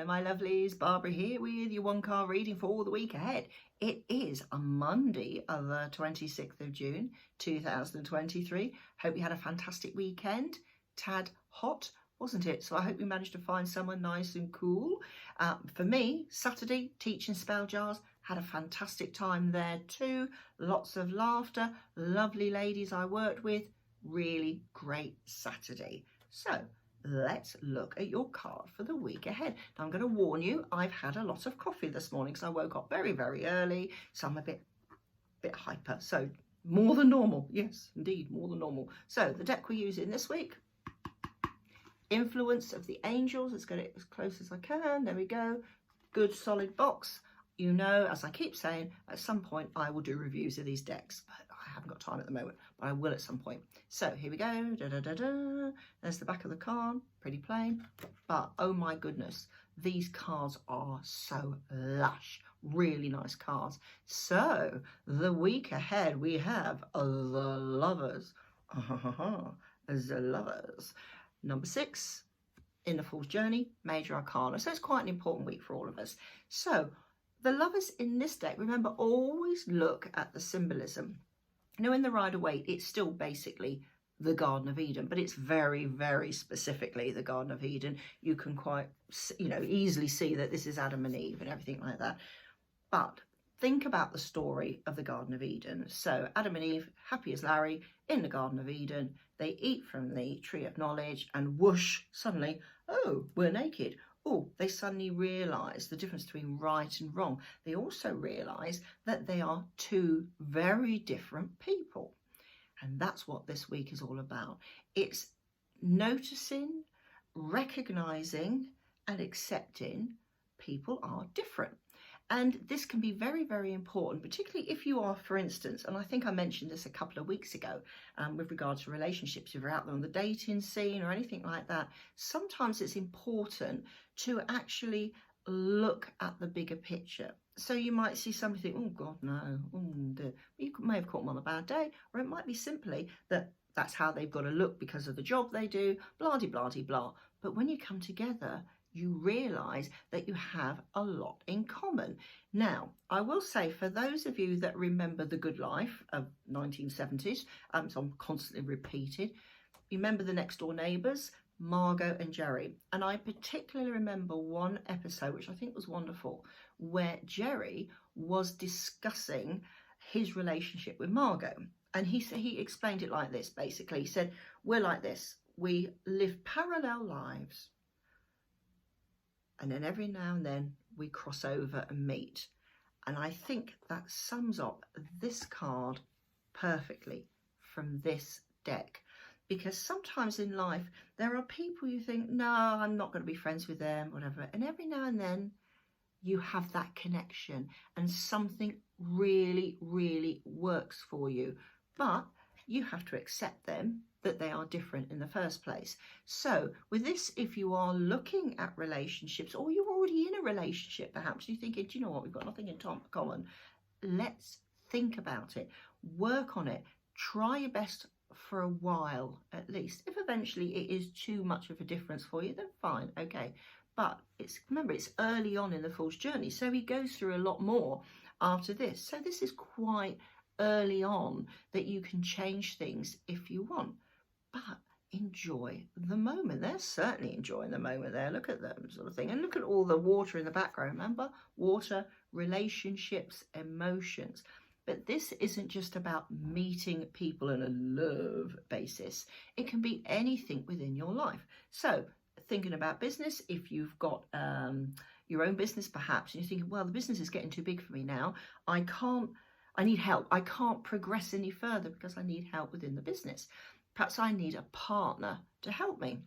Hello my lovelies, Barbara here with your one card reading for the week ahead. It is a Monday of the 26th of June 2023. Hope you had a fantastic weekend. Tad hot, wasn't it? So I hope you managed to find somewhere nice and cool. For me, Saturday, teaching spell jars, had a fantastic time there too. Lots of laughter, lovely ladies I worked with, really great Saturday. So let's look at your card for the week ahead. Now I'm going to warn you, I've had a lot of coffee this morning because I woke up very, very early. So I'm a bit hyper. So more than normal. Yes, indeed, more than normal. So the deck we're using this week, Influence of the Angels. Let's get it as close as I can. There we go. Good solid box. You know, as I keep saying, at some point I will do reviews of these decks, but I haven't got time at the moment, but I will at some point. So here we go. Da, da, da, da. There's the back of the card, pretty plain, but oh my goodness, these cards are so lush, really nice cards. So the week ahead we have the Lovers. The Lovers. Number 6 in the Fool's Journey, Major Arcana. So it's quite an important week for all of us. So the Lovers in this deck, remember, always look at the symbolism. Now in the Rider-Waite, it's still basically the Garden of Eden, but it's very, very specifically the Garden of Eden. You can quite, easily see that this is Adam and Eve and everything like that. But think about the story of the Garden of Eden. So Adam and Eve, happy as Larry, in the Garden of Eden. They eat from the tree of knowledge and whoosh, suddenly, oh, we're naked. Oh, they suddenly realise the difference between right and wrong. They also realise that they are two very different people. And that's what this week is all about. It's noticing, recognising and accepting people are different. And this can be very, very important, particularly if you are, for instance, and I think I mentioned this a couple of weeks ago with regards to relationships, if you're out there on the dating scene or anything like that, sometimes it's important to actually look at the bigger picture. So you might see somebody think, oh God, no, you may have caught them on a bad day, or it might be simply that that's how they've got to look because of the job they do, blah, de, blah, de, blah. But when you come together, you realise that you have a lot in common. Now, I will say, for those of you that remember The Good Life of 1970s, so I'm constantly repeated, remember the next door neighbours, Margot and Jerry. And I particularly remember one episode, which I think was wonderful, where Jerry was discussing his relationship with Margot. And he explained it like this, basically. He said, we're like this. We live parallel lives. And then every now and then we cross over and meet. And I think that sums up this card perfectly from this deck. Because sometimes in life, there are people you think, no, I'm not going to be friends with them, whatever. And every now and then you have that connection and something really, really works for you. But you have to accept them, that they are different in the first place. So with this, if you are looking at relationships, or you're already in a relationship, perhaps you're thinking, do you know what, we've got nothing in common. Let's think about it, work on it, try your best for a while at least. If eventually it is too much of a difference for you, then fine, okay. But remember, it's early on in the Fool's Journey, so he goes through a lot more after this. So this is quite early on that you can change things if you want. But enjoy the moment. They're certainly enjoying the moment there. Look at them, sort of thing. And look at all the water in the background. Remember, water, relationships, emotions. But this isn't just about meeting people on a love basis. It can be anything within your life. So thinking about business, if you've got your own business perhaps, and you're thinking, well, the business is getting too big for me now. I need help. I can't progress any further because I need help within the business. Perhaps I need a partner to help me.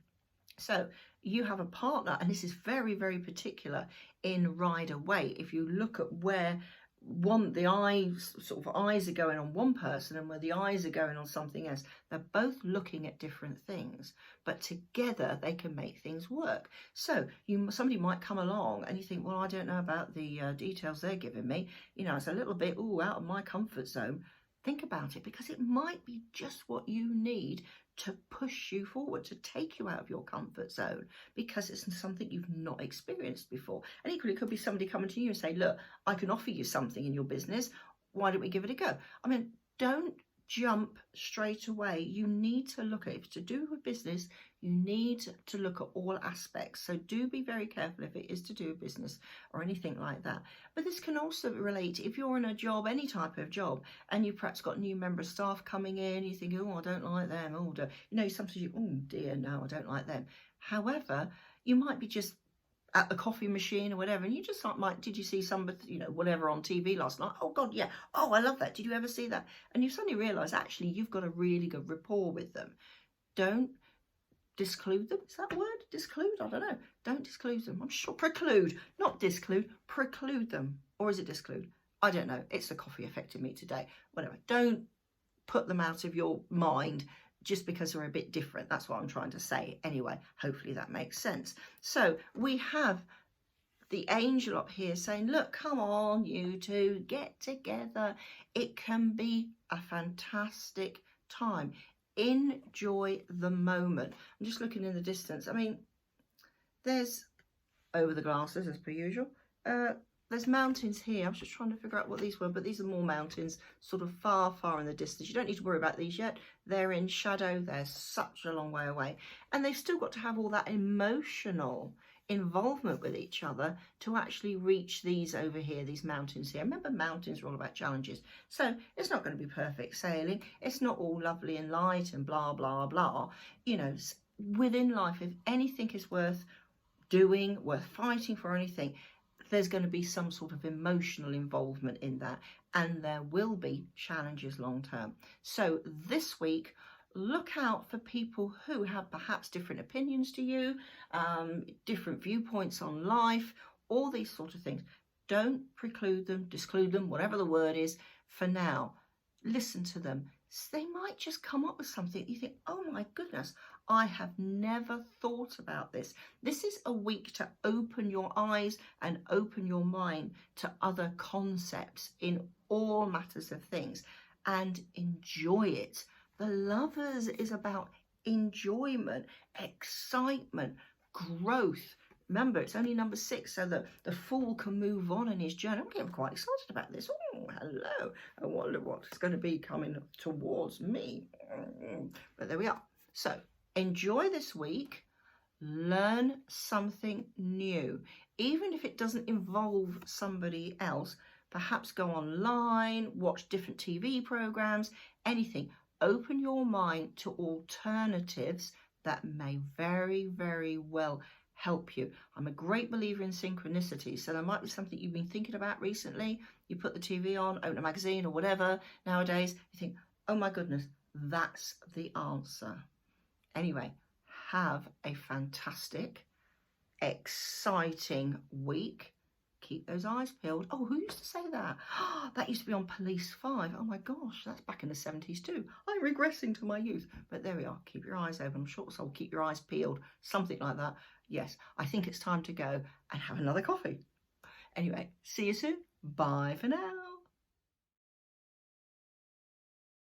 So you have a partner, and this is very, very particular in Rider-Waite. If you look at where the eyes are going on one person and where the eyes are going on something else, they're both looking at different things, but together they can make things work. So somebody might come along and you think, well, I don't know about the details they're giving me. It's a little bit out of my comfort zone. Think about it, because it might be just what you need to push you forward, to take you out of your comfort zone, because it's something you've not experienced before. And equally, it could be somebody coming to you and say, look, I can offer you something in your business. Why don't we give it a go? I mean, don't jump straight away. You need to look at it. If it's to do with business, you need to look at all aspects. So do be very careful if it is to do with business or anything like that. But this can also relate if you're in a job, any type of job, and you perhaps got a new member of staff coming in, you think, oh, I don't like them. Oh, sometimes you, oh dear, no, I don't like them. However, you might be just at the coffee machine or whatever, and you just might, did you see somebody, whatever on TV last night? Oh God, yeah. Oh, I love that. Did you ever see that? And you suddenly realise actually you've got a really good rapport with them. Don't disclude them. Is that a word? Disclude? I don't know. Don't disclude them. I'm sure preclude, not disclude, preclude them. Or is it disclude? I don't know. It's the coffee affected me today. Whatever. Don't put them out of your mind just because they're a bit different. That's what I'm trying to say. Anyway, hopefully that makes sense. So we have the angel up here saying, look, come on, you two, get together. It can be a fantastic time. Enjoy the moment. I'm just looking in the distance. I mean, there's over the glasses as per usual. There's mountains here. I was just trying to figure out what these were, but these are more mountains, sort of far, far in the distance. You don't need to worry about these yet. They're in shadow. They're such a long way away. And they've still got to have all that emotional involvement with each other to actually reach these over here, these mountains here. Remember, mountains are all about challenges. So it's not going to be perfect sailing. It's not all lovely and light and blah, blah, blah. Within life, if anything is worth doing, worth fighting for anything, there's going to be some sort of emotional involvement in that, and there will be challenges long term. So this week, look out for people who have perhaps different opinions to you, different viewpoints on life, all these sort of things. Don't preclude them, disclude them, whatever the word is for now. Listen to them. They might just come up with something you think, oh my goodness, I have never thought about this. This is a week to open your eyes and open your mind to other concepts in all matters of things and enjoy it. The Lovers is about enjoyment, excitement, growth. Remember, it's only number 6, so that the Fool can move on in his journey. I'm getting quite excited about this. Oh, hello. I wonder what's going to be coming towards me. But there we are. So enjoy this week. Learn something new. Even if it doesn't involve somebody else, perhaps go online, watch different TV programs, anything. Open your mind to alternatives that may very, very well help you. I'm a great believer in synchronicity, so there might be something you've been thinking about recently. You put the TV on, open a magazine or whatever nowadays, you think, oh my goodness, that's the answer. Anyway, have a fantastic, exciting week. Keep those eyes peeled. Oh, who used to say that? That used to be on Police 5. Oh my gosh, that's back in the 70s too. I'm regressing to my youth. But there we are. Keep your eyes open. I'm short soul. Keep your eyes peeled. Something like that. Yes, I think it's time to go and have another coffee. Anyway, see you soon. Bye for now.